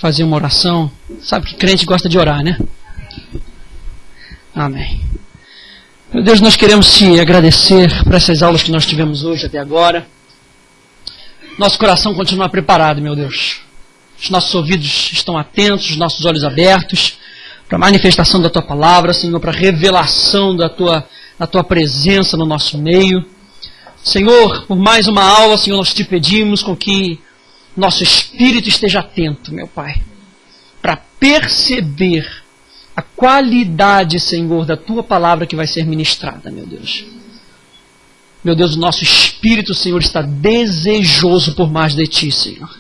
fazer uma oração. Sabe que crente gosta de orar, né? Amém. Meu Deus, nós queremos te agradecer por essas aulas que nós tivemos hoje até agora. Nosso coração continua preparado, meu Deus. Os nossos ouvidos estão atentos, os nossos olhos abertos para a manifestação da Tua palavra, Senhor, para a revelação da tua presença no nosso meio. Senhor, por mais uma aula, Senhor, nós te pedimos com que nosso espírito esteja atento, meu Pai, para perceber a qualidade, Senhor, da Tua palavra que vai ser ministrada, meu Deus. Meu Deus, o nosso espírito, Senhor, está desejoso por mais de Ti, Senhor.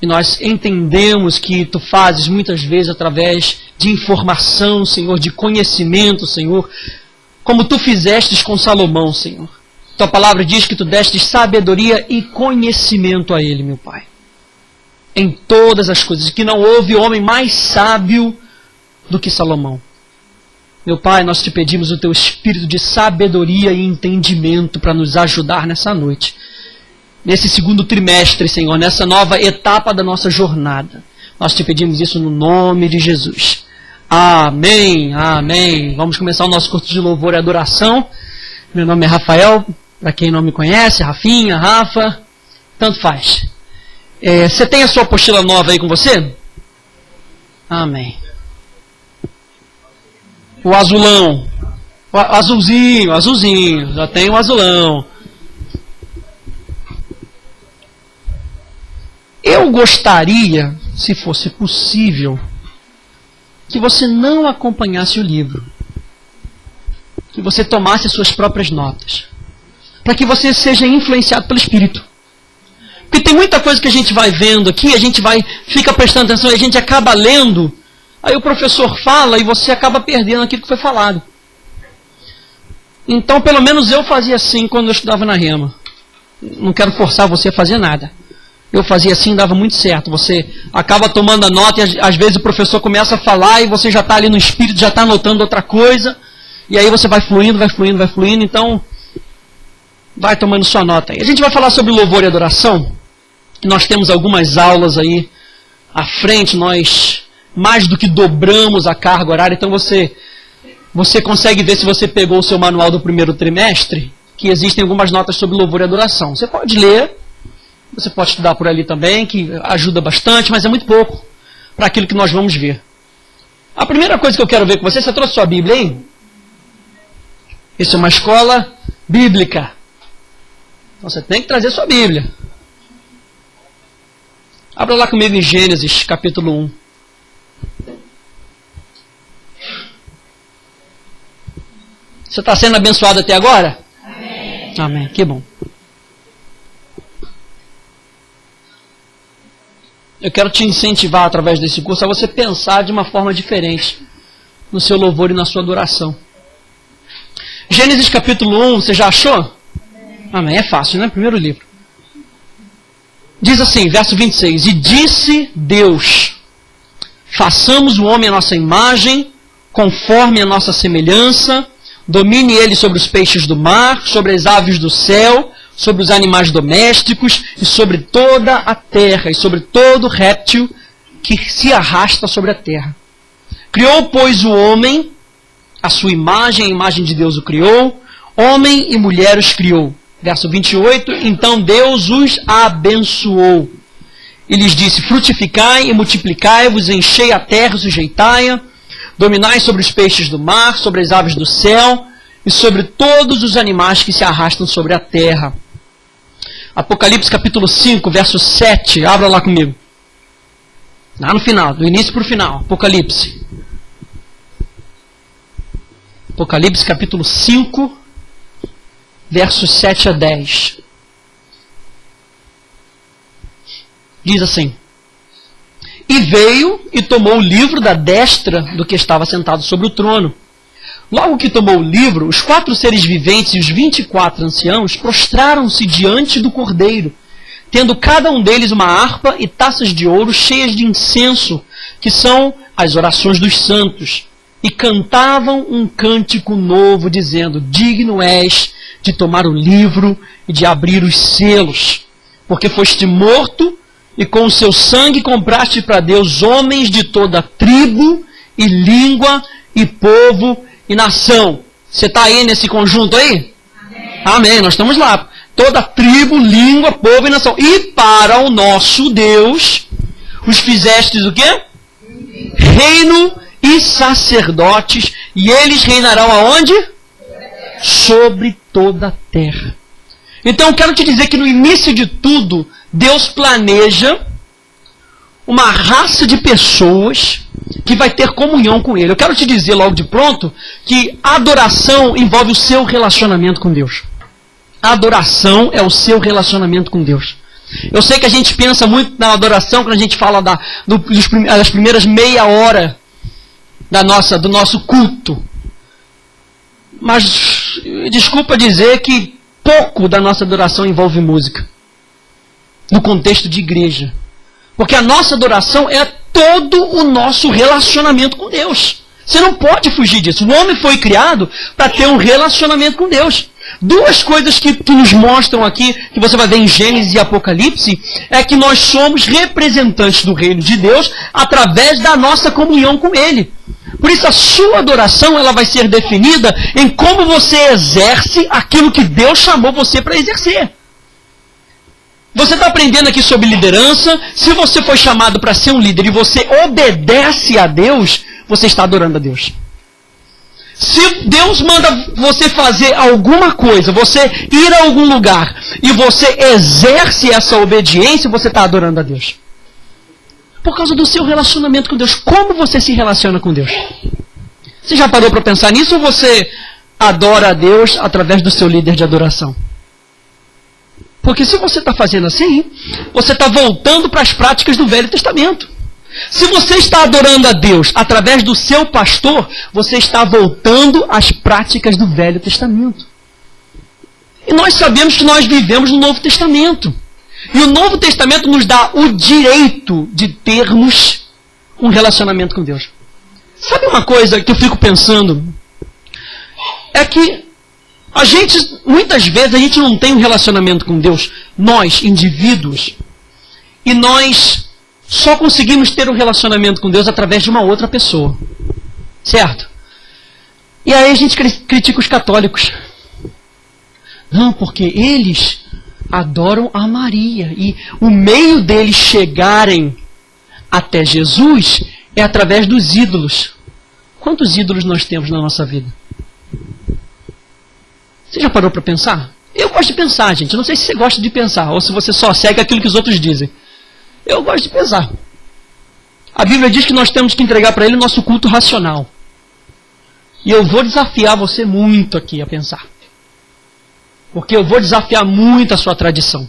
E nós entendemos que Tu fazes muitas vezes através de informação, Senhor, de conhecimento, Senhor, como Tu fizestes com Salomão, Senhor. Tua palavra diz que Tu destes sabedoria e conhecimento a ele, meu Pai. Em todas as coisas, que não houve homem mais sábio do que Salomão. Meu Pai, nós te pedimos o Teu espírito de sabedoria e entendimento para nos ajudar nessa noite. Nesse segundo trimestre, Senhor, nessa nova etapa da nossa jornada. Nós te pedimos isso no nome de Jesus. Amém, amém. Vamos começar o nosso curso de louvor e adoração. Meu nome é Rafael, para quem não me conhece, Rafinha, Rafa, tanto faz. Você tem a sua apostila nova aí com você? Amém. O azulão, o azulzinho, já tem o azulão. Eu gostaria, se fosse possível, que você não acompanhasse o livro. Que você tomasse as suas próprias notas. Para que você seja influenciado pelo Espírito. Porque tem muita coisa que a gente vai vendo aqui, fica prestando atenção e a gente acaba lendo. Aí o professor fala e você acaba perdendo aquilo que foi falado. Então, pelo menos eu fazia assim quando eu estudava na Rema. Não quero forçar você a fazer nada. Eu fazia assim, dava muito certo. Você acaba tomando a nota e às vezes o professor começa a falar e você já está ali no espírito, já está anotando outra coisa. E aí você vai fluindo. Então, vai tomando sua nota aí. A gente vai falar sobre louvor e adoração. Nós temos algumas aulas aí à frente. Nós mais do que dobramos a carga horária. Então você consegue ver, se você pegou o seu manual do primeiro trimestre, que existem algumas notas sobre louvor e adoração. Você pode ler. Você pode estudar por ali também, que ajuda bastante, mas é muito pouco para aquilo que nós vamos ver. A primeira coisa que eu quero ver com você trouxe sua Bíblia, hein? Isso é uma escola bíblica. Então você tem que trazer sua Bíblia. Abra lá comigo em Gênesis, capítulo 1. Você está sendo abençoado até agora? Amém. Amém, que bom. Eu quero te incentivar através desse curso a você pensar de uma forma diferente no seu louvor e na sua adoração. Gênesis capítulo 1, você já achou? Amém, é fácil, né? Primeiro livro. Diz assim, verso 26. E disse Deus, façamos o homem à nossa imagem, conforme a nossa semelhança, domine ele sobre os peixes do mar, sobre as aves do céu, sobre os animais domésticos e sobre toda a terra e sobre todo réptil que se arrasta sobre a terra. Criou, pois, o homem, a sua imagem, a imagem de Deus o criou, homem e mulher os criou. Verso 28, então Deus os abençoou. E lhes disse, frutificai e multiplicai-vos, enchei a terra e sujeitai-a, dominai sobre os peixes do mar, sobre as aves do céu e sobre todos os animais que se arrastam sobre a terra. Apocalipse capítulo 5, verso 7. Abra lá comigo. Lá no final, do início para o final. Apocalipse. Apocalipse capítulo 5, versos 7 a 10. Diz assim. E veio e tomou o livro da destra do que estava sentado sobre o trono. Logo que tomou o livro, os 4 seres viventes e os 24 anciãos prostraram-se diante do Cordeiro, tendo cada um deles uma harpa e taças de ouro cheias de incenso, que são as orações dos santos, e cantavam um cântico novo, dizendo, digno és de tomar o livro e de abrir os selos, porque foste morto e com o seu sangue compraste para Deus homens de toda tribo e língua e povo e nação. Você está aí nesse conjunto aí? Amém. Amém, nós estamos lá. Toda tribo, língua, povo e nação. E para o nosso Deus, os fizestes o quê? Reino e sacerdotes, e eles reinarão aonde? Sobre toda a terra. Então eu quero te dizer que no início de tudo, Deus planeja uma raça de pessoas que vai ter comunhão com Ele. Eu quero te dizer logo de pronto que a adoração envolve o seu relacionamento com Deus. A adoração é o seu relacionamento com Deus. Eu sei que a gente pensa muito na adoração quando a gente fala das primeiras meia hora do nosso culto. Mas desculpa dizer que pouco da nossa adoração envolve música. No contexto de igreja. Porque a nossa adoração é todo o nosso relacionamento com Deus. Você não pode fugir disso. O homem foi criado para ter um relacionamento com Deus. Duas coisas que nos mostram aqui, que você vai ver em Gênesis e Apocalipse, é que nós somos representantes do reino de Deus através da nossa comunhão com Ele. Por isso a sua adoração ela vai ser definida em como você exerce aquilo que Deus chamou você para exercer. Você está aprendendo aqui sobre liderança. Se você foi chamado para ser um líder e você obedece a Deus, você está adorando a Deus. Se Deus manda você fazer alguma coisa, você ir a algum lugar, e você exerce essa obediência, você está adorando a Deus. Por causa do seu relacionamento com Deus. Como você se relaciona com Deus? Você já parou para pensar nisso ou você adora a Deus através do seu líder de adoração? Porque se você está fazendo assim, você está voltando para as práticas do Velho Testamento. Se você está adorando a Deus através do seu pastor, você está voltando às práticas do Velho Testamento. E nós sabemos que nós vivemos no Novo Testamento. E o Novo Testamento nos dá o direito de termos um relacionamento com Deus. Sabe uma coisa que eu fico pensando? É que muitas vezes, a gente não tem um relacionamento com Deus, nós, indivíduos, e nós só conseguimos ter um relacionamento com Deus através de uma outra pessoa. Certo? E aí a gente critica os católicos. Não, porque eles adoram a Maria. E o meio deles chegarem até Jesus é através dos ídolos. Quantos ídolos nós temos na nossa vida? Você já parou para pensar? Eu gosto de pensar, gente. Eu não sei se você gosta de pensar ou se você só segue aquilo que os outros dizem. Eu gosto de pensar. A Bíblia diz que nós temos que entregar para Ele o nosso culto racional. E eu vou desafiar você muito aqui a pensar. Porque eu vou desafiar muito a sua tradição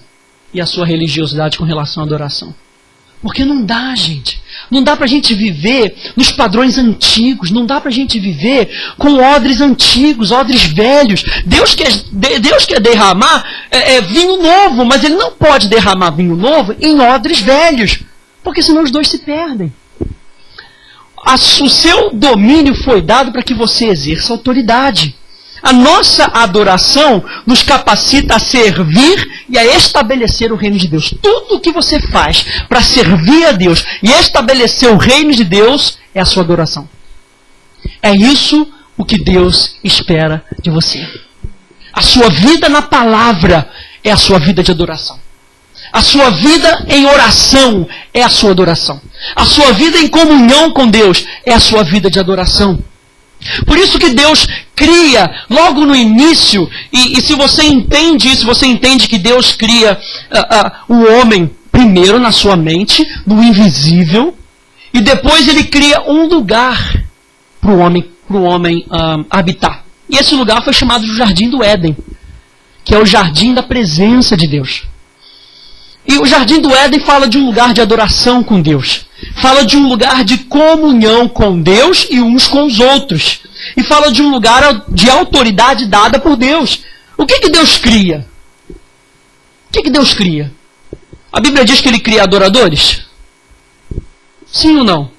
e a sua religiosidade com relação à adoração. Porque não dá, gente. Não dá para a gente viver nos padrões antigos. Não dá para a gente viver com odres antigos, odres velhos. Deus quer derramar vinho novo, mas Ele não pode derramar vinho novo em odres velhos. Porque senão os dois se perdem. O seu domínio foi dado para que você exerça autoridade. A nossa adoração nos capacita a servir e a estabelecer o reino de Deus. Tudo o que você faz para servir a Deus e estabelecer o reino de Deus é a sua adoração. É isso o que Deus espera de você. A sua vida na palavra é a sua vida de adoração. A sua vida em oração é a sua adoração. A sua vida em comunhão com Deus é a sua vida de adoração. Por isso que Deus cria logo no início, e se você entende isso, você entende que Deus cria o homem primeiro na sua mente, no invisível, e depois Ele cria um lugar para o homem habitar. E esse lugar foi chamado de Jardim do Éden, que é o jardim da presença de Deus. E o Jardim do Éden fala de um lugar de adoração com Deus. Fala de um lugar de comunhão com Deus e uns com os outros. E fala de um lugar de autoridade dada por Deus. O que Deus cria? O que Deus cria? A Bíblia diz que Ele cria adoradores? Sim ou não?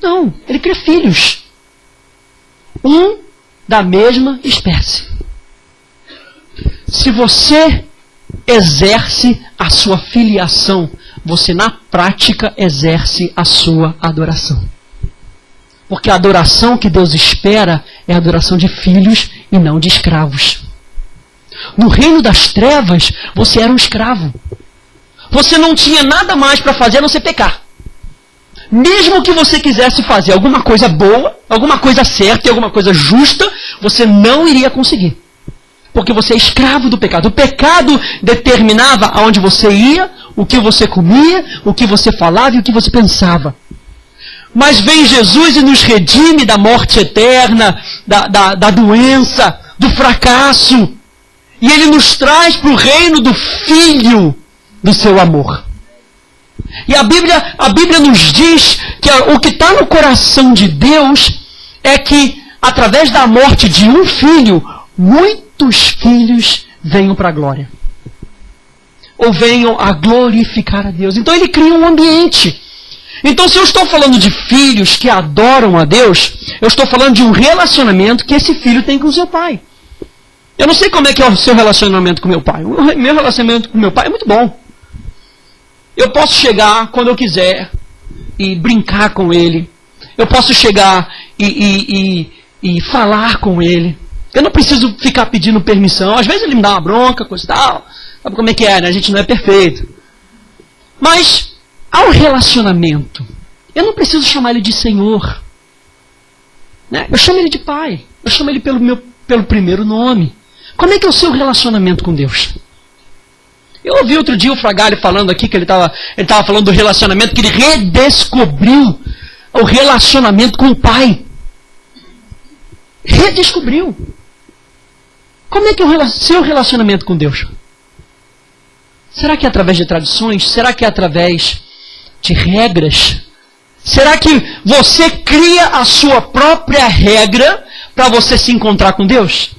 Não, Ele cria filhos. Um da mesma espécie. Se você exerce a sua filiação, você na prática exerce a sua adoração. Porque a adoração que Deus espera é a adoração de filhos e não de escravos. No reino das trevas, você era um escravo. Você não tinha nada mais para fazer a não ser pecar. Mesmo que você quisesse fazer alguma coisa boa, alguma coisa certa e alguma coisa justa, você não iria conseguir. Porque você é escravo do pecado. O pecado determinava aonde você ia, o que você comia, o que você falava e o que você pensava. Mas vem Jesus e nos redime da morte eterna, da doença, do fracasso. E Ele nos traz para o reino do Filho do seu amor. E a Bíblia nos diz que o que está no coração de Deus é que, através da morte de um filho, muitos filhos venham para a glória. Ou venham a glorificar a Deus. Então Ele cria um ambiente. Então, se eu estou falando de filhos que adoram a Deus, eu estou falando de um relacionamento que esse filho tem com o seu pai. Eu não sei como é que é o seu relacionamento com meu pai. O meu relacionamento com meu pai é muito bom. Eu posso chegar quando eu quiser e brincar com ele. Eu posso chegar e falar com ele. Eu não preciso ficar pedindo permissão. Às vezes ele me dá uma bronca, coisa e tal. Sabe como é que é, né? A gente não é perfeito. Mas há um relacionamento. Eu não preciso chamar ele de Senhor. Né? Eu chamo ele de Pai. Eu chamo ele pelo primeiro nome. Como é que é o seu relacionamento com Deus? Eu ouvi outro dia o Fragalho falando aqui que ele estava falando do relacionamento, que ele redescobriu o relacionamento com o Pai. Redescobriu. Como é que é o seu relacionamento com Deus? Será que é através de tradições? Será que é através de regras? Será que você cria a sua própria regra para você se encontrar com Deus?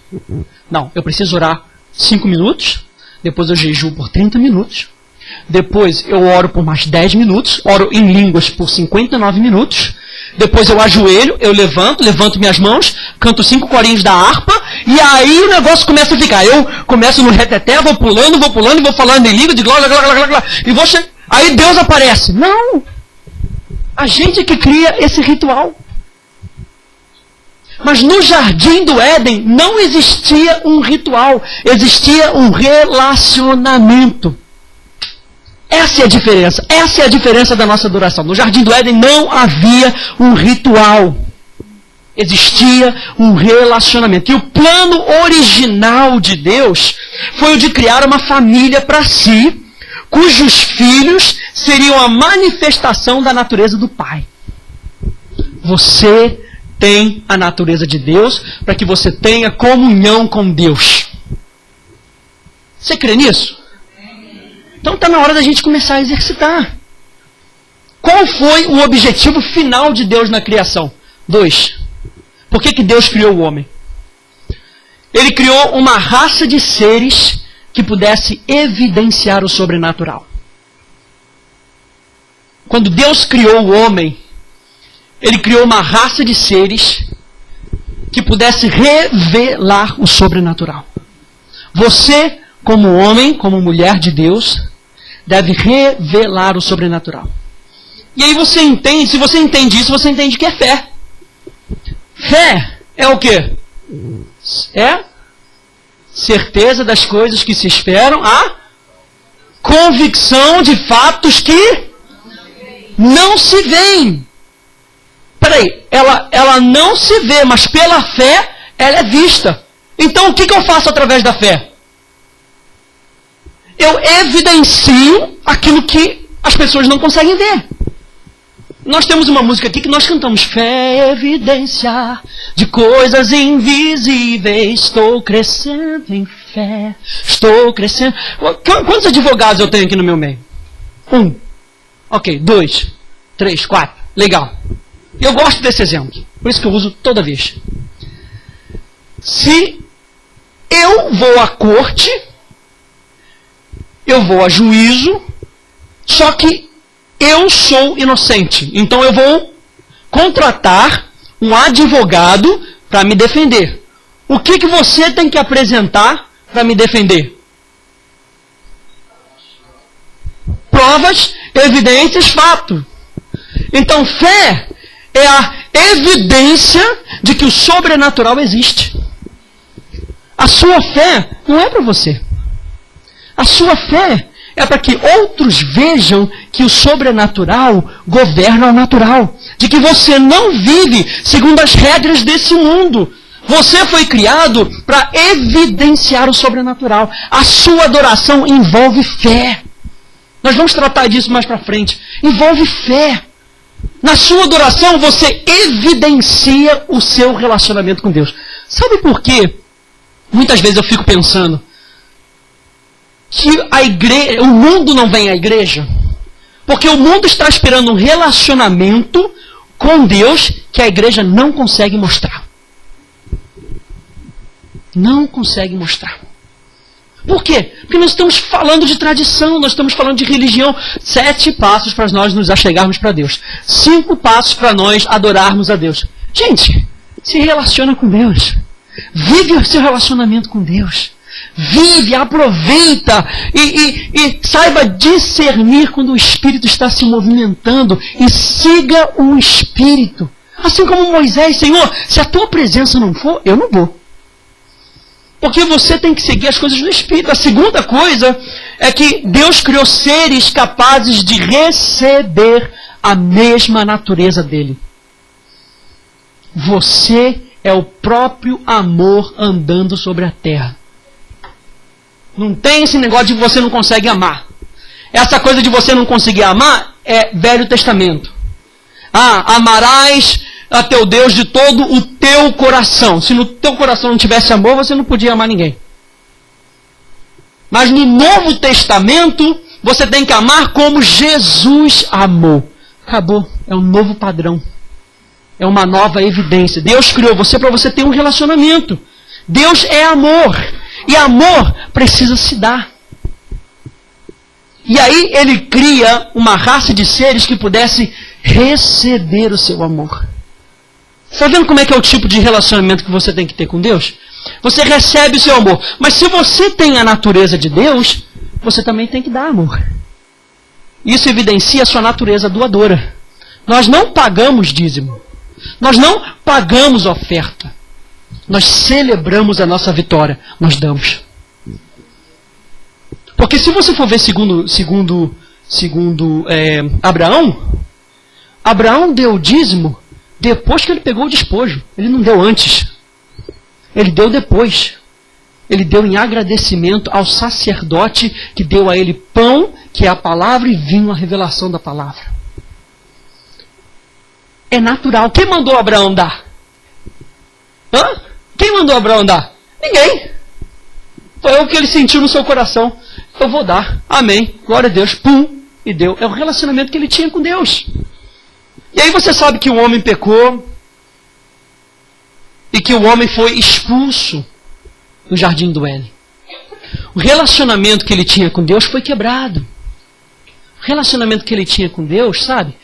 Não, eu preciso orar 5 minutos, depois eu jejuo por 30 minutos, depois eu oro por mais 10 minutos, oro em línguas por 59 minutos, depois eu ajoelho, eu levanto minhas mãos, canto 5 corinhos da harpa, e aí o negócio começa a ficar. Eu começo no reteté, vou pulando e vou falando em língua de glória, e vou chegar. Aí Deus aparece. Não! A gente que cria esse ritual. Mas no jardim do Éden não existia um ritual, existia um relacionamento. Essa é a diferença. Essa é a diferença da nossa adoração. No jardim do Éden não havia um ritual. Existia um relacionamento. E o plano original de Deus foi o de criar uma família para si, cujos filhos seriam a manifestação da natureza do Pai. Você tem a natureza de Deus para que você tenha comunhão com Deus. Você crê nisso? Então está na hora da gente começar a exercitar. Qual foi o objetivo final de Deus na criação? 2. Por que Deus criou o homem? Ele criou uma raça de seres que pudesse evidenciar o sobrenatural. Quando Deus criou o homem, Ele criou uma raça de seres que pudesse revelar o sobrenatural. Você, como homem, como mulher de Deus, deve revelar o sobrenatural. E aí você entende, se você entende isso, você entende que é fé. Fé é o quê? É certeza das coisas que se esperam, a convicção de fatos que não se veem. Peraí, ela não se vê, mas pela fé ela é vista. Então o que eu faço através da fé? Eu evidencio aquilo que as pessoas não conseguem ver. Nós temos uma música aqui que nós cantamos: fé é evidência de coisas invisíveis. Estou crescendo em fé. Estou crescendo. Quantos advogados eu tenho aqui no meu meio? 1. Ok, 2, 3, 4. Legal. Eu gosto desse exemplo. Por isso que eu uso toda vez. Se eu vou à corte, eu vou a juízo, só que eu sou inocente. Então eu vou contratar um advogado para me defender. O que você tem que apresentar para me defender? provas, evidências, fato. Então, fé é a evidência de que o sobrenatural existe. A sua fé não é para você. A sua fé é para que outros vejam que o sobrenatural governa o natural. De que você não vive segundo as regras desse mundo. Você foi criado para evidenciar o sobrenatural. A sua adoração envolve fé. Nós vamos tratar disso mais para frente. Envolve fé. Na sua adoração você evidencia o seu relacionamento com Deus. Sabe por quê? Muitas vezes eu fico pensando que o mundo não vem à igreja porque o mundo está esperando um relacionamento com Deus que a igreja não consegue mostrar. Não consegue mostrar. Por quê? Porque nós estamos falando de tradição, nós estamos falando de religião. 7 passos para nós nos achegarmos para Deus. 5 passos para nós adorarmos a Deus. Gente, se relaciona com Deus. Vive o seu relacionamento com Deus. Vive, aproveita e saiba discernir quando o Espírito está se movimentando e siga o Espírito. Assim como Moisés, Senhor, se a tua presença não for, eu não vou. Porque você tem que seguir as coisas do Espírito. A segunda coisa é que Deus criou seres capazes de receber a mesma natureza dele. Você é o próprio amor andando sobre a terra. Não tem esse negócio de você não consegue amar. Essa coisa de você não conseguir amar é Velho Testamento. Amarás a teu Deus de todo o teu coração. Se no teu coração não tivesse amor, você não podia amar ninguém. Mas no Novo Testamento, você tem que amar como Jesus amou. Acabou. É um novo padrão. É uma nova evidência. Deus criou você para você ter um relacionamento. Deus é amor. E amor precisa se dar. E aí ele cria uma raça de seres que pudesse receber o seu amor. Está vendo como é que é o tipo de relacionamento que você tem que ter com Deus? Você recebe o seu amor. Mas se você tem a natureza de Deus, você também tem que dar amor. Isso evidencia a sua natureza doadora. Nós não pagamos dízimo. Nós não pagamos oferta. Nós celebramos a nossa vitória. Nós damos. Porque se você for ver segundo Abraão deu o dízimo depois que ele pegou o despojo. Ele não deu antes. Ele deu depois. Ele deu em agradecimento ao sacerdote que deu a ele pão, que é a palavra, e vinho, a revelação da palavra. É natural. Quem mandou Abraão dar? Quem mandou Abraão dar? Ninguém. Foi o que ele sentiu no seu coração. Eu vou dar. Amém. Glória a Deus. Pum. E deu. É o relacionamento que ele tinha com Deus. E aí você sabe que o homem pecou e que o homem foi expulso do jardim do Éden. O relacionamento que ele tinha com Deus foi quebrado. O relacionamento que ele tinha com Deus, sabe?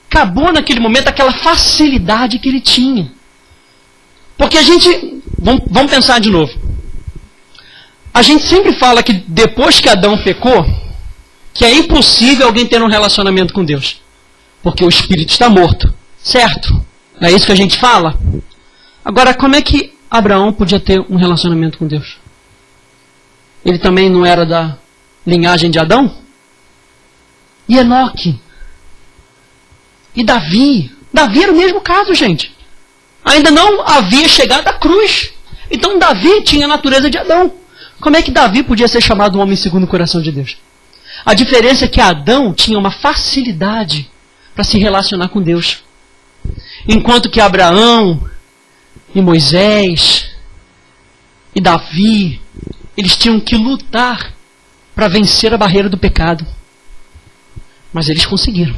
Acabou naquele momento aquela facilidade que ele tinha. Porque a gente... Vamos pensar de novo. A gente sempre fala que depois que Adão pecou, que é impossível alguém ter um relacionamento com Deus. Porque o espírito está morto. Certo? Não é isso que a gente fala? Agora, como é que Abraão podia ter um relacionamento com Deus? Ele também não era da linhagem de Adão? E Enoque? E Davi? Davi era o mesmo caso, gente. Ainda não havia chegado à cruz. Então Davi tinha a natureza de Adão. Como é que Davi podia ser chamado um homem segundo o coração de Deus? A diferença é que Adão tinha uma facilidade para se relacionar com Deus. Enquanto que Abraão e Moisés e Davi, eles tinham que lutar para vencer a barreira do pecado. Mas eles conseguiram.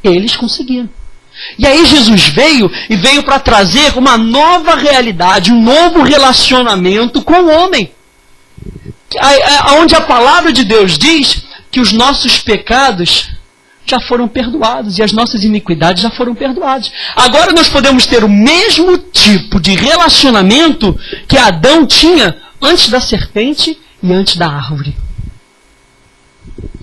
Eles conseguiram. E aí Jesus veio para trazer uma nova realidade, um novo relacionamento com o homem. Onde a palavra de Deus diz que os nossos pecados já foram perdoados e as nossas iniquidades já foram perdoadas. Agora nós podemos ter o mesmo tipo de relacionamento que Adão tinha antes da serpente e antes da árvore.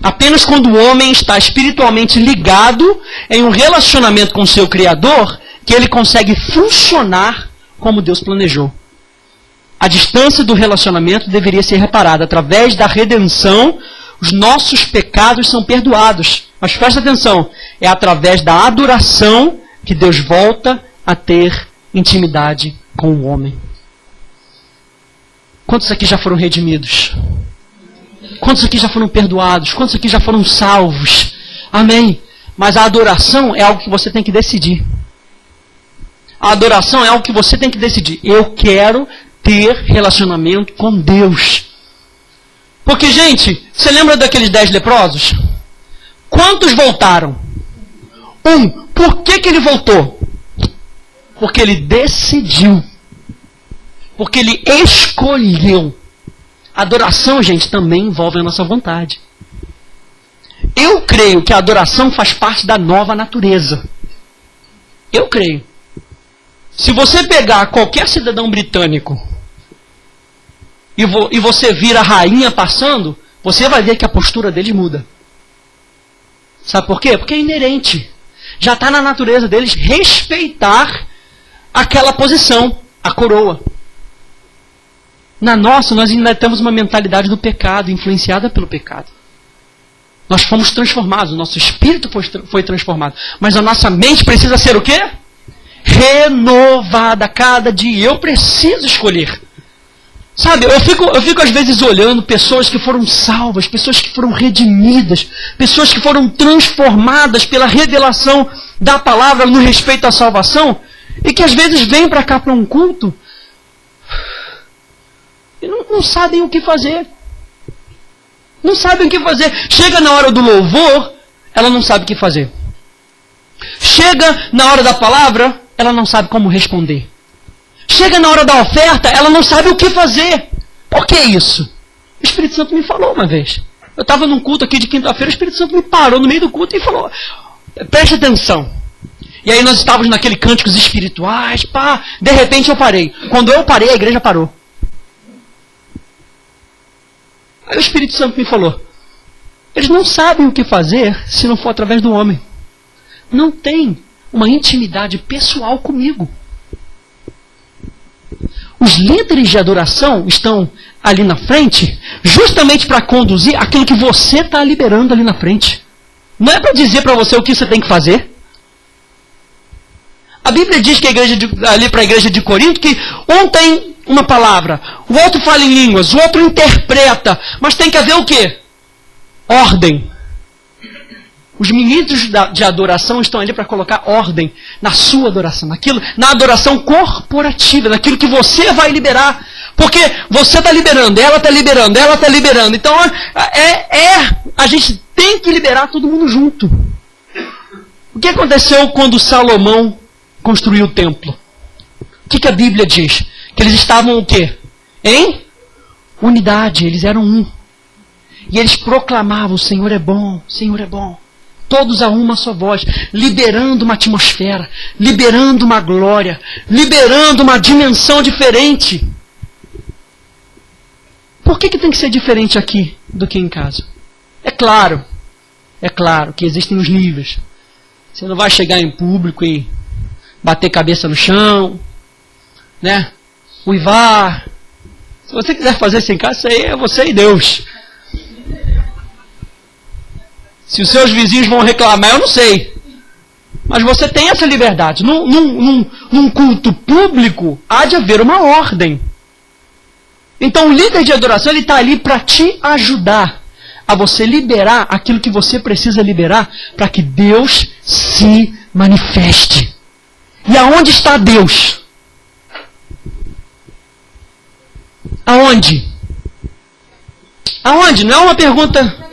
Apenas quando o homem está espiritualmente ligado em um relacionamento com o seu Criador, que ele consegue funcionar como Deus planejou. A distância do relacionamento deveria ser reparada. Através da redenção, os nossos pecados são perdoados. Mas presta atenção, é através da adoração que Deus volta a ter intimidade com o homem. Quantos aqui já foram redimidos? Quantos aqui já foram perdoados? Quantos aqui já foram salvos? Amém. Mas a adoração é algo que você tem que decidir. A adoração é algo que você tem que decidir. Eu quero ter relacionamento com Deus. Porque, gente, você lembra daqueles 10 leprosos? Quantos voltaram? Por que ele voltou? Porque ele decidiu. Porque ele escolheu. A adoração, gente, também envolve a nossa vontade. Eu creio que a adoração faz parte da nova natureza. Eu creio. Se você pegar qualquer cidadão britânico e você vir a rainha passando, você vai ver que a postura deles muda. Sabe por quê? Porque é inerente. Já está na natureza deles respeitar aquela posição, a coroa. Na nossa, nós ainda temos uma mentalidade do pecado, influenciada pelo pecado. Nós fomos transformados, o nosso espírito foi transformado. Mas a nossa mente precisa ser o quê? Renovada cada dia. Eu preciso escolher. Sabe, eu fico às vezes olhando pessoas que foram salvas, pessoas que foram redimidas, pessoas que foram transformadas pela revelação da palavra no respeito à salvação, e que às vezes vêm para cá para um culto e não sabem o que fazer. Não sabem o que fazer. Chega na hora do louvor, ela não sabe o que fazer. Chega na hora da palavra, ela não sabe como responder. Chega na hora da oferta, ela não sabe o que fazer. Por que isso? O Espírito Santo me falou uma vez. Eu estava num culto aqui de quinta-feira, o Espírito Santo me parou no meio do culto e falou, preste atenção. E aí nós estávamos naquele cânticos espirituais, pá, de repente eu parei. Quando eu parei, a igreja parou. Aí o Espírito Santo me falou, eles não sabem o que fazer se não for através do homem. Não tem uma intimidade pessoal comigo. Os líderes de adoração estão ali na frente justamente para conduzir aquilo que você está liberando ali na frente. Não é para dizer para você o que você tem que fazer. A Bíblia diz que ali para a igreja de Corinto que um tem uma palavra, o outro fala em línguas, o outro interpreta, mas tem que haver o quê? Ordem. Os ministros de adoração estão ali para colocar ordem na sua adoração, na adoração corporativa, naquilo que você vai liberar. Porque você está liberando, ela está liberando, ela está liberando. Então a gente tem que liberar todo mundo junto. O que aconteceu quando Salomão construiu o templo? O que a Bíblia diz? Que eles estavam o quê? Em unidade, eles eram um. E eles proclamavam, o Senhor é bom, o Senhor é bom. Todos a uma só voz, liberando uma atmosfera, liberando uma glória, liberando uma dimensão diferente. Por que tem que ser diferente aqui do que em casa? É claro que existem os níveis. Você não vai chegar em público e bater cabeça no chão, né? Uivar. Se você quiser fazer isso em casa, isso aí é você e Deus. Se os seus vizinhos vão reclamar, eu não sei. Mas você tem essa liberdade. Num culto público, há de haver uma ordem. Então o líder de adoração, ele está ali para te ajudar a você liberar aquilo que você precisa liberar para que Deus se manifeste. E aonde está Deus? Aonde? Aonde? Não é uma pergunta...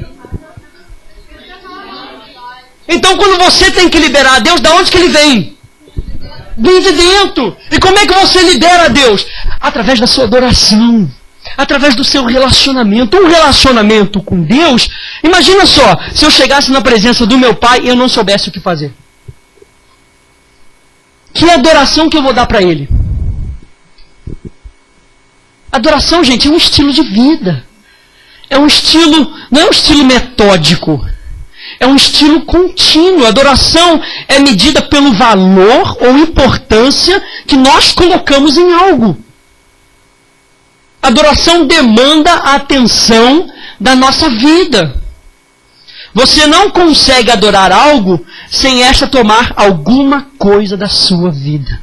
Então quando você tem que liberar a Deus, da onde que ele vem? Vem de dentro. E como é que você libera a Deus? Através da sua adoração. Através do seu relacionamento. Um relacionamento com Deus. Imagina só, se eu chegasse na presença do meu pai e eu não soubesse o que fazer. Que adoração que eu vou dar para ele? Adoração, gente, é um estilo de vida. não é um estilo metódico. É um estilo contínuo. A adoração é medida pelo valor ou importância que nós colocamos em algo. A adoração demanda a atenção da nossa vida. Você não consegue adorar algo sem esta tomar alguma coisa da sua vida.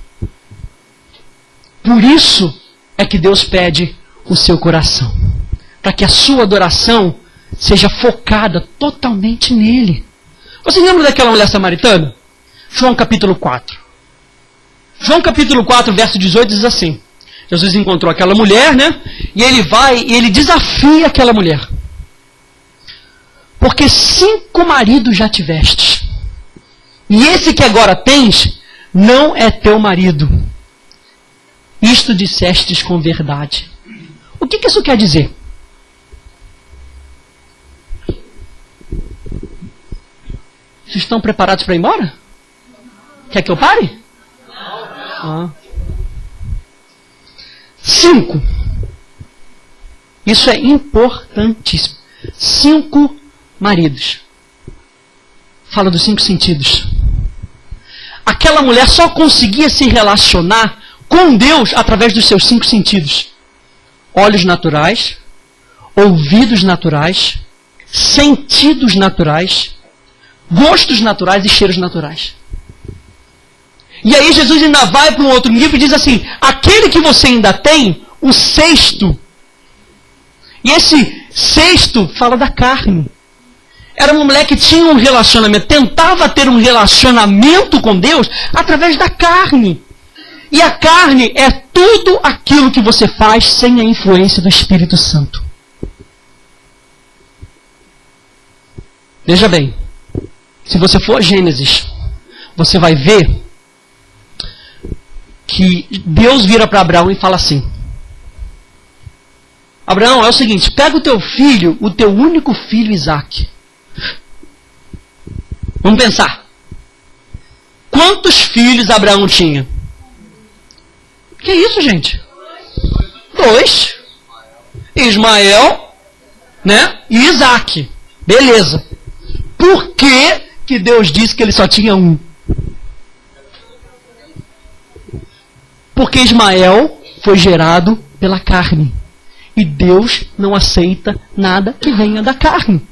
Por isso é que Deus pede o seu coração. Para que a sua adoração seja focada totalmente nele. Você lembra daquela mulher samaritana? João capítulo 4. João capítulo 4, verso 18 diz assim. Jesus encontrou aquela mulher, né? E ele vai e ele desafia aquela mulher. Porque 5 maridos já tiveste. E esse que agora tens não é teu marido. Isto dissestes com verdade. O que isso quer dizer? Vocês estão preparados para ir embora? Quer que eu pare? Não. 5. Isso é importantíssimo. 5 maridos. Fala dos 5 sentidos. Aquela mulher só conseguia se relacionar com Deus através dos seus 5 sentidos. Olhos naturais, ouvidos naturais, sentidos naturais, gostos naturais e cheiros naturais. E aí Jesus ainda vai para um outro nível e diz assim, aquele que você ainda tem, o 6º. E esse 6º fala da carne. Era uma mulher que tinha um relacionamento, tentava ter um relacionamento com Deus através da carne. E a carne é tudo aquilo que você faz sem a influência do Espírito Santo. Veja bem, se você for a Gênesis, você vai ver que Deus vira para Abraão e fala assim, Abraão, é o seguinte, pega o teu filho, o teu único filho Isaque. Vamos pensar. Quantos filhos Abraão tinha? Que isso, gente? 2. Ismael, né? E Isaque. Beleza. Por que Deus disse que ele só tinha um? Porque Ismael foi gerado pela carne. E Deus não aceita nada que venha da carne.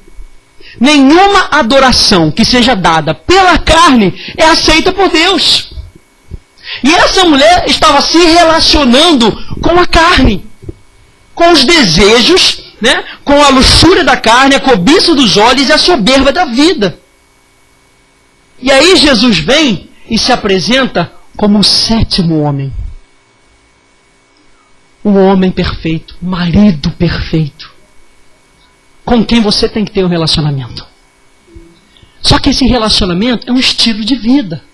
Nenhuma adoração que seja dada pela carne é aceita por Deus. E essa mulher estava se relacionando com a carne, com os desejos, né? Com a luxúria da carne, a cobiça dos olhos e a soberba da vida. E aí Jesus vem e se apresenta como o 7º homem. O homem perfeito, o marido perfeito, com quem você tem que ter um relacionamento. Só que esse relacionamento é um estilo de vida.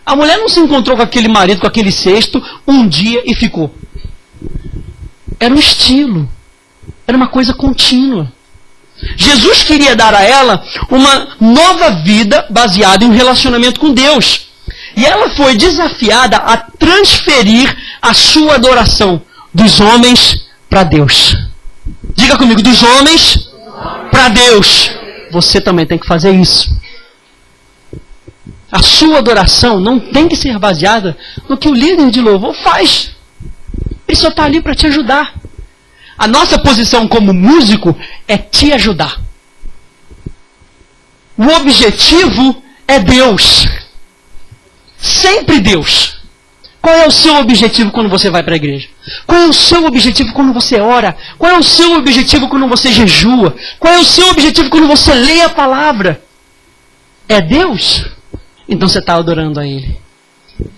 A mulher não se encontrou com aquele marido, com aquele 6º, um dia e ficou. Era um estilo. Era uma coisa contínua. Jesus queria dar a ela uma nova vida baseada em um relacionamento com Deus. E ela foi desafiada a transferir a sua adoração dos homens para Deus. Diga comigo, dos homens para Deus. Você também tem que fazer isso. A sua adoração não tem que ser baseada no que o líder de louvor faz. Ele só está ali para te ajudar. A nossa posição como músico é te ajudar. O objetivo é Deus. Sempre Deus. Qual é o seu objetivo quando você vai para a igreja? Qual é o seu objetivo quando você ora? Qual é o seu objetivo quando você jejua? Qual é o seu objetivo quando você lê a palavra? É Deus? Então você está adorando a Ele.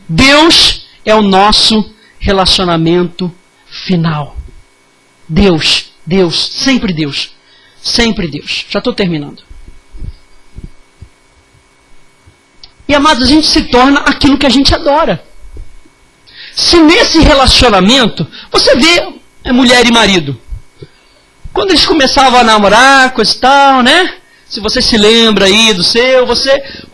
Deus é o nosso relacionamento final. Deus, Deus, sempre Deus. Sempre Deus. Já estou terminando. E amados, a gente se torna aquilo que a gente adora. Se nesse relacionamento, você vê mulher e marido. Quando eles começavam a namorar, coisa e tal, né? Se você se lembra aí do seu,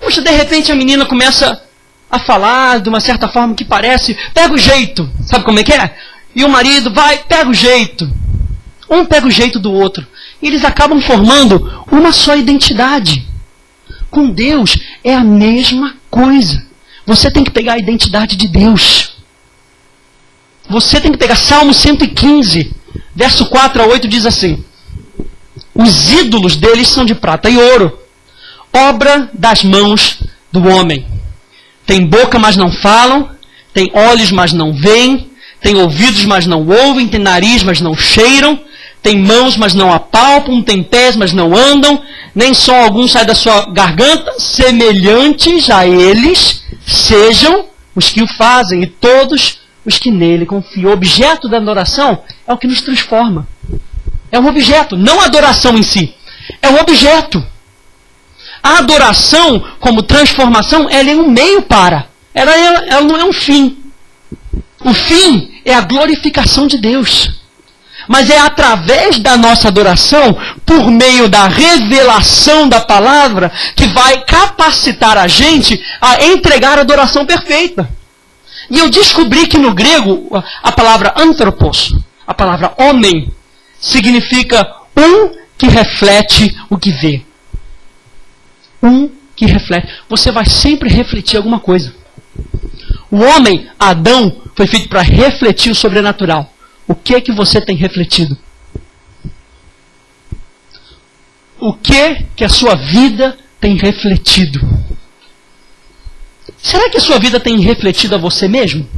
puxa, de repente a menina começa a falar de uma certa forma que parece, pega o jeito, sabe como é que é? E o marido vai, pega o jeito. Um pega o jeito do outro. E eles acabam formando uma só identidade. Com Deus é a mesma coisa. Você tem que pegar a identidade de Deus. Você tem que pegar Salmo 115, verso 4 a 8, diz assim: os ídolos deles são de prata e ouro, obra das mãos do homem. Tem boca, mas não falam, tem olhos, mas não veem, tem ouvidos, mas não ouvem, tem nariz, mas não cheiram, tem mãos, mas não apalpam, tem pés, mas não andam, nem som algum sai da sua garganta, semelhantes a eles sejam os que o fazem, e todos os que nele confiam. O objeto da adoração é o que nos transforma. É um objeto, não a adoração em si. É um objeto. A adoração, como transformação, ela é um meio para. Ela não é um fim. O fim é a glorificação de Deus. Mas é através da nossa adoração, por meio da revelação da palavra, que vai capacitar a gente a entregar a adoração perfeita. E eu descobri que no grego, a palavra anthropos, a palavra homem, significa um que reflete o que vê. Um que reflete. Você vai sempre refletir alguma coisa. O homem, Adão, foi feito para refletir o sobrenatural. O que é que você tem refletido? O que que a sua vida tem refletido? Será que a sua vida tem refletido a você mesmo?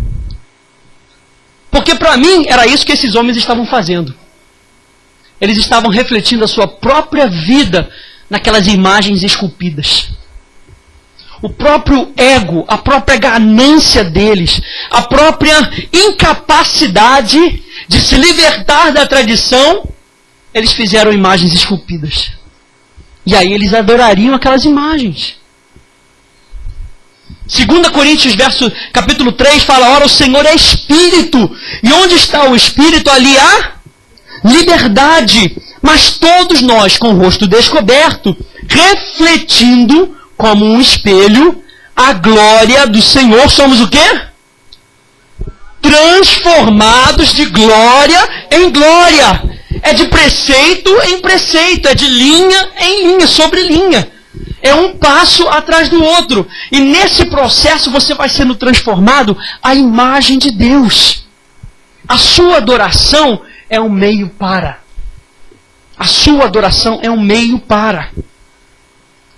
Porque para mim era isso que esses homens estavam fazendo. Eles estavam refletindo a sua própria vida naquelas imagens esculpidas. O próprio ego, a própria ganância deles, a própria incapacidade de se libertar da tradição, eles fizeram imagens esculpidas. E aí eles adorariam aquelas imagens. 2 Coríntios, capítulo 3, fala: ora, o Senhor é Espírito, e onde está o Espírito, ali há liberdade. Mas todos nós, com o rosto descoberto, refletindo como um espelho a glória do Senhor, somos o quê? Transformados de glória em glória. É de preceito em preceito, é de linha em linha, sobre linha. É um passo atrás do outro. E nesse processo você vai sendo transformado à imagem de Deus. A sua adoração é um meio para. A sua adoração é um meio para.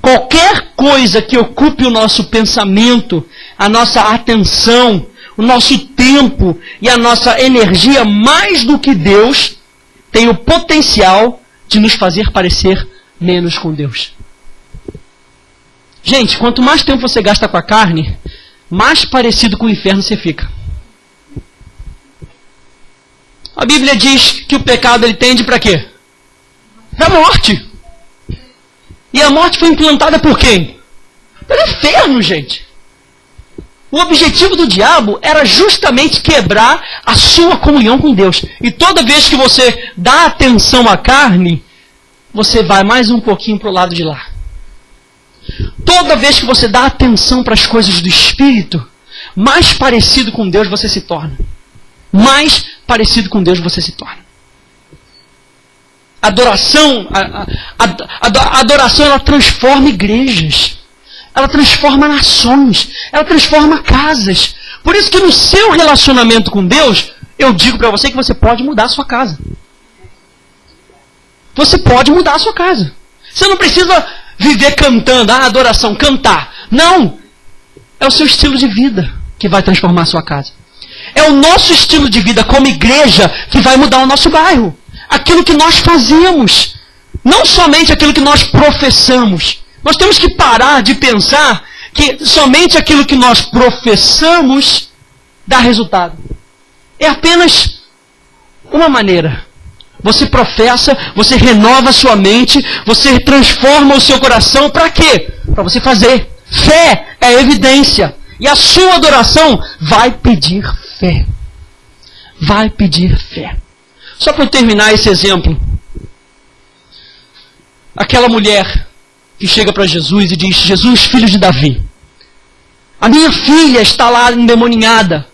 Qualquer coisa que ocupe o nosso pensamento, a nossa atenção, o nosso tempo e a nossa energia, mais do que Deus, tem o potencial de nos fazer parecer menos com Deus. Gente, quanto mais tempo você gasta com a carne, mais parecido com o inferno você fica. A Bíblia diz que o pecado ele tende para quê? Para a morte. E a morte foi implantada por quem? Pelo inferno, gente. O objetivo do diabo era justamente quebrar a sua comunhão com Deus. E toda vez que você dá atenção à carne, você vai mais um pouquinho para o lado de lá. Toda vez que você dá atenção para as coisas do Espírito, mais parecido com Deus você se torna. Mais parecido com Deus você se torna. Adoração, a adoração ela transforma igrejas. Ela transforma nações. Ela transforma casas. Por isso que no seu relacionamento com Deus, eu digo para você que você pode mudar a sua casa. Você pode mudar a sua casa. Você não precisa viver cantando, adoração, cantar. Não! É o seu estilo de vida que vai transformar a sua casa. É o nosso estilo de vida como igreja que vai mudar o nosso bairro. Aquilo que nós fazemos. Não somente aquilo que nós professamos. Nós temos que parar de pensar que somente aquilo que nós professamos dá resultado. É apenas uma maneira. Você professa, você renova a sua mente, você transforma o seu coração. Para quê? Para você fazer. Fé é evidência. E a sua adoração vai pedir fé. Vai pedir fé. Só para eu terminar esse exemplo. Aquela mulher que chega para Jesus e diz: Jesus, filho de Davi, a minha filha está lá endemoninhada.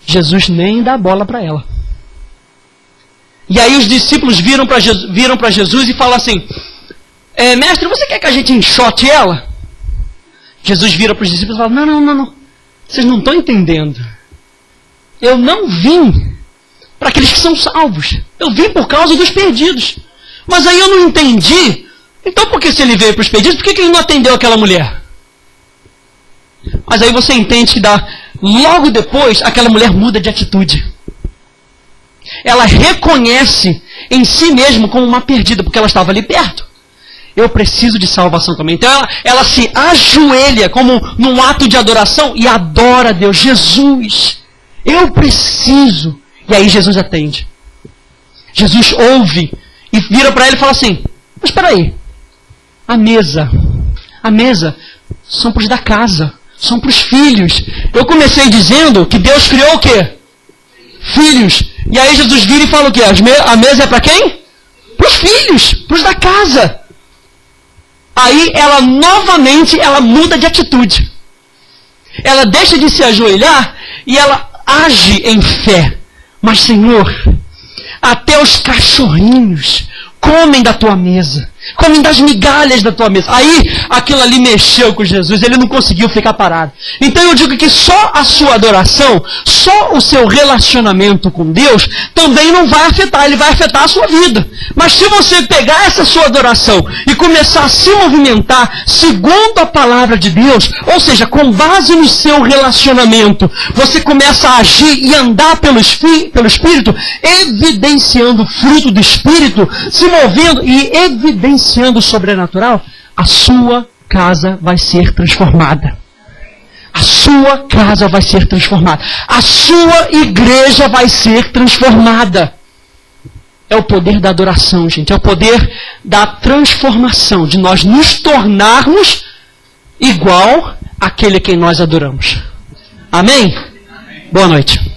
Jesus nem dá bola para ela. E aí os discípulos viram para Jesus e falam assim, mestre, você quer que a gente enxote ela? Jesus vira para os discípulos e fala, não. Vocês não estão entendendo. Eu não vim para aqueles que são salvos. Eu vim por causa dos perdidos. Mas aí eu não entendi. Então por que se ele veio para os perdidos, por que ele não atendeu aquela mulher? Mas aí você entende que logo depois aquela mulher muda de atitude. Ela reconhece em si mesma como uma perdida, porque ela estava ali perto. Eu preciso de salvação também. Então ela se ajoelha como num ato de adoração e adora a Deus. Jesus, eu preciso. E aí Jesus atende. Jesus ouve e vira para ele e fala assim, mas espera aí, a mesa são para os da casa, são para os filhos. Eu comecei dizendo que Deus criou o quê? Filhos. E aí Jesus vira e fala o quê? A mesa é para quem? Para os filhos, para os da casa. Aí ela novamente muda de atitude. Ela deixa de se ajoelhar e ela age em fé. Mas Senhor, até os cachorrinhos comem da tua mesa, comem das migalhas da tua mesa. Aí aquilo ali mexeu com Jesus, ele não conseguiu ficar parado. Então eu digo que só a sua adoração, só o seu relacionamento com Deus também não vai afetar, ele vai afetar a sua vida. Mas se você pegar essa sua adoração e começar a se movimentar segundo a palavra de Deus, ou seja, com base no seu relacionamento, você começa a agir e andar pelo Espírito, evidenciando o fruto do Espírito, se movendo e evidenciando o sobrenatural, a sua casa vai ser transformada. A sua casa vai ser transformada. A sua igreja vai ser transformada. É o poder da adoração, gente. É o poder da transformação, de nós nos tornarmos igual àquele a quem nós adoramos. Amém? Boa noite.